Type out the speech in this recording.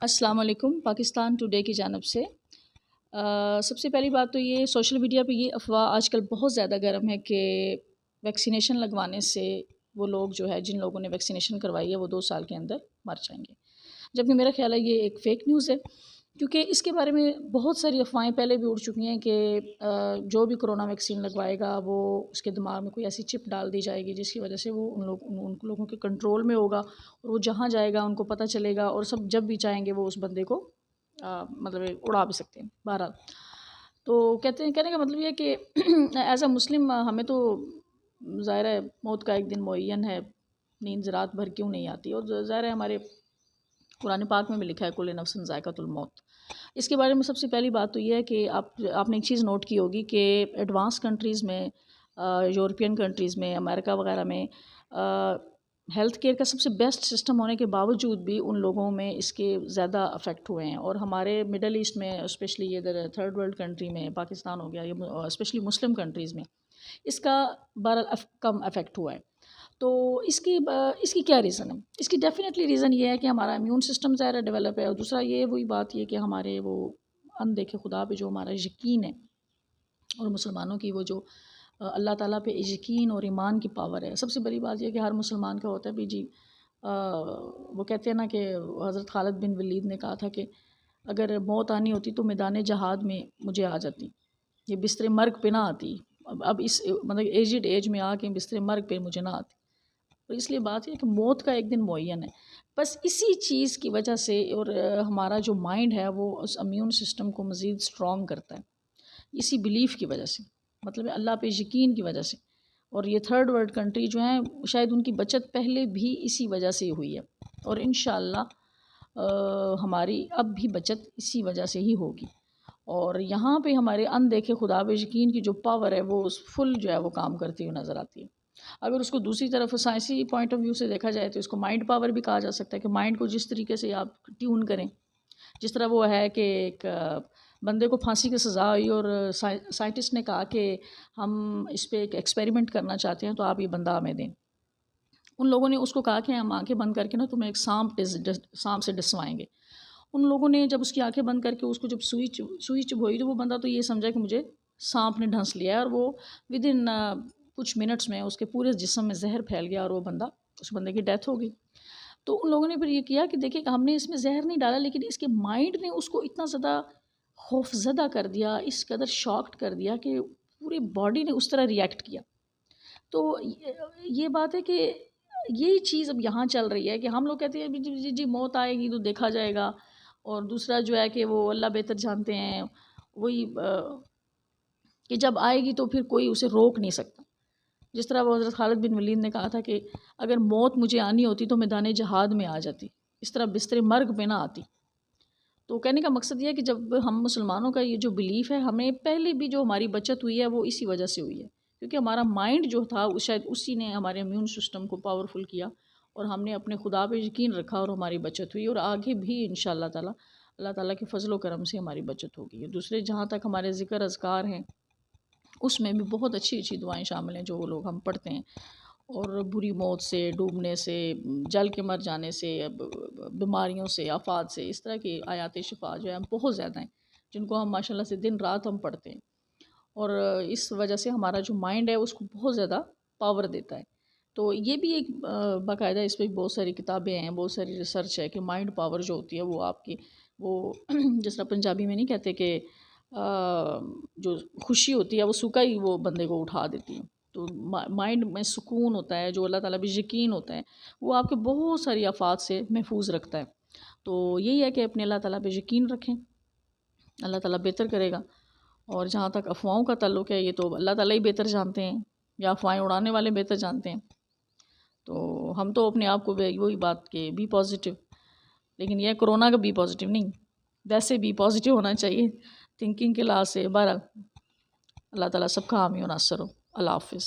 السلام علیکم، پاکستان ٹوڈے کی جانب سے سب سے پہلی بات تو یہ سوشل میڈیا پہ یہ افواہ آج کل بہت زیادہ گرم ہے کہ ویکسینیشن لگوانے سے وہ لوگ جو ہے جن لوگوں نے ویکسینیشن کروائی ہے وہ 2 سال کے اندر مر جائیں گے، جبکہ میرا خیال ہے یہ ایک فیک نیوز ہے، کیونکہ اس کے بارے میں بہت ساری افواہیں پہلے بھی اڑ چکی ہیں کہ جو بھی کرونا ویکسین لگوائے گا وہ اس کے دماغ میں کوئی ایسی چپ ڈال دی جائے گی جس کی وجہ سے وہ ان لوگوں کے کنٹرول میں ہوگا اور وہ جہاں جائے گا ان کو پتہ چلے گا اور سب جب بھی چاہیں گے وہ اس بندے کو مطلب اڑا بھی سکتے ہیں بہرحال۔ تو کہنے کا مطلب یہ ہے کہ ایز اے مسلم ہمیں تو ظاہر ہے موت کا ایک دن معین ہے، نیند رات بھر کیوں نہیں آتی، اور ظاہر ہے ہمارے قرآن پاک میں بھی لکھا ہے کل نفس ذائقۃ الموت۔ اس کے بارے میں سب سے پہلی بات تو یہ ہے کہ آپ نے ایک چیز نوٹ کی ہوگی کہ ایڈوانس کنٹریز میں، یورپین کنٹریز میں، امریکہ وغیرہ میں ہیلتھ کیئر کا سب سے بیسٹ سسٹم ہونے کے باوجود بھی ان لوگوں میں اس کے زیادہ افیکٹ ہوئے ہیں، اور ہمارے مڈل ایسٹ میں اسپیشلی یہ ادھر تھرڈ ورلڈ کنٹری میں پاکستان ہو گیا، یہ اسپیشلی مسلم کنٹریز میں اس کا بہرحال کم افیکٹ ہوا ہے۔ تو اس کی کیا ریزن ہے؟ اس کی ڈیفینیٹلی ریزن یہ ہے کہ ہمارا امیون سسٹم ظاہر ڈیولپ ہے، اور دوسرا یہ وہی بات یہ کہ ہمارے وہ اندیکھے خدا پہ جو ہمارا یقین ہے، اور مسلمانوں کی وہ جو اللہ تعالیٰ پہ یقین اور ایمان کی پاور ہے۔ سب سے بڑی بات یہ کہ ہر مسلمان کا ہوتا ہے بھی جی وہ کہتے ہیں نا کہ حضرت خالد بن ولید نے کہا تھا کہ اگر موت آنی ہوتی تو میدان جہاد میں مجھے آ جاتی، یہ بستر مرگ پہ نہ آتی، اب اس مطلب ایجڈ ایج میں آ کے بستر مرگ پہ مجھے نہ آتی۔ تو اس لیے بات یہ ہے کہ موت کا ایک دن معین ہے، بس اسی چیز کی وجہ سے، اور ہمارا جو مائنڈ ہے وہ اس امیون سسٹم کو مزید اسٹرانگ کرتا ہے اسی بلیف کی وجہ سے، مطلب اللہ پہ یقین کی وجہ سے۔ اور یہ تھرڈ ورلڈ کنٹری جو ہیں شاید ان کی بچت پہلے بھی اسی وجہ سے ہوئی ہے، اور انشاءاللہ ہماری اب بھی بچت اسی وجہ سے ہی ہوگی، اور یہاں پہ ہمارے اندیکھے خدا پہ یقین کی جو پاور ہے وہ فل جو ہے وہ کام کرتی ہوئی نظر آتی ہے۔ اگر اس کو دوسری طرف سائنسی پوائنٹ آف ویو سے دیکھا جائے تو اس کو مائنڈ پاور بھی کہا جا سکتا ہے، کہ مائنڈ کو جس طریقے سے آپ ٹیون کریں، جس طرح وہ ہے کہ ایک بندے کو پھانسی کی سزا ہوئی اور سائنٹسٹ نے کہا کہ ہم اس پہ ایک ایکسپیریمنٹ کرنا چاہتے ہیں تو آپ یہ بندہ ہمیں دیں۔ ان لوگوں نے اس کو کہا کہ ہم آنکھیں بند کر کے نا تمہیں ایک سانپ سے ڈسوائیں گے۔ ان لوگوں نے جب اس کی آنکھیں بند کر کے اس کو جب سوئی چبھوئی تو وہ بندہ تو یہ سمجھا کہ مجھے سانپ نے ڈھنس لیا ہے، اور وہ ودن کچھ منٹس میں اس کے پورے جسم میں زہر پھیل گیا اور وہ بندہ، اس بندے کی ڈیتھ ہو گئی۔ تو ان لوگوں نے پھر یہ کیا کہ دیکھیں کہ ہم نے اس میں زہر نہیں ڈالا، لیکن اس کے مائنڈ نے اس کو اتنا زیادہ خوف زدہ کر دیا، اس قدر شاکڈ کر دیا کہ پوری باڈی نے اس طرح ریئیکٹ کیا۔ تو یہ بات ہے کہ یہی چیز اب یہاں چل رہی ہے کہ ہم لوگ کہتے ہیں جی جی موت آئے گی تو دیکھا جائے گا، اور دوسرا جو ہے کہ وہ اللہ بہتر جانتے ہیں، وہی کہ جب آئے گی تو پھر کوئی اسے روک نہیں سکتا۔ جس طرح وہ حضرت خالد بن ولید نے کہا تھا کہ اگر موت مجھے آنی ہوتی تو میدان جہاد میں آ جاتی، اس طرح بستر مرگ پہ نہ آتی۔ تو کہنے کا مقصد یہ ہے کہ جب ہم مسلمانوں کا یہ جو بلیف ہے، ہمیں پہلے بھی جو ہماری بچت ہوئی ہے وہ اسی وجہ سے ہوئی ہے، کیونکہ ہمارا مائنڈ جو تھا شاید اسی نے ہمارے امیون سسٹم کو پاورفل کیا، اور ہم نے اپنے خدا پہ یقین رکھا اور ہماری بچت ہوئی، اور آگے بھی انشاءاللہ تعالی اللہ تعالیٰ کے فضل و کرم سے ہماری بچت ہوگی۔ دوسرے جہاں تک ہمارے ذکر اذکار ہیں اس میں بھی بہت اچھی اچھی دعائیں شامل ہیں جو وہ لوگ ہم پڑھتے ہیں، اور بری موت سے، ڈوبنے سے، جل کے مر جانے سے، بیماریوں سے، آفات سے، اس طرح کی آیات شفا جو ہیں بہت زیادہ ہیں جن کو ہم ماشاءاللہ سے دن رات ہم پڑھتے ہیں، اور اس وجہ سے ہمارا جو مائنڈ ہے اس کو بہت زیادہ پاور دیتا ہے۔ تو یہ بھی ایک باقاعدہ اس پہ بہت ساری کتابیں ہیں، بہت ساری ریسرچ ہے کہ مائنڈ پاور جو ہوتی ہے وہ آپ کی وہ جس طرح پنجابی میں نہیں کہتے کہ جو خوشی ہوتی ہے وہ سوکھا ہی وہ بندے کو اٹھا دیتی ہے، تو مائنڈ میں سکون ہوتا ہے، جو اللہ تعالیٰ بھی یقین ہوتا ہے وہ آپ کے بہت ساری آفات سے محفوظ رکھتا ہے۔ تو یہی ہے کہ اپنے اللہ تعالیٰ پہ یقین رکھیں، اللہ تعالیٰ بہتر کرے گا، اور جہاں تک افواہوں کا تعلق ہے یہ تو اللہ تعالیٰ ہی بہتر جانتے ہیں، یا افواہیں اڑانے والے بہتر جانتے ہیں۔ تو ہم تو اپنے آپ کو وہی بات کہ بی پازیٹیو، لیکن یہ کرونا کا بی پازیٹیو نہیں، ویسے بی پازیٹیو ہونا چاہیے تھنکنگ کے لحاظ سے۔ بہرحال اللہ تعالیٰ سب کا حامی و ناصر ہو۔ اللہ حافظ۔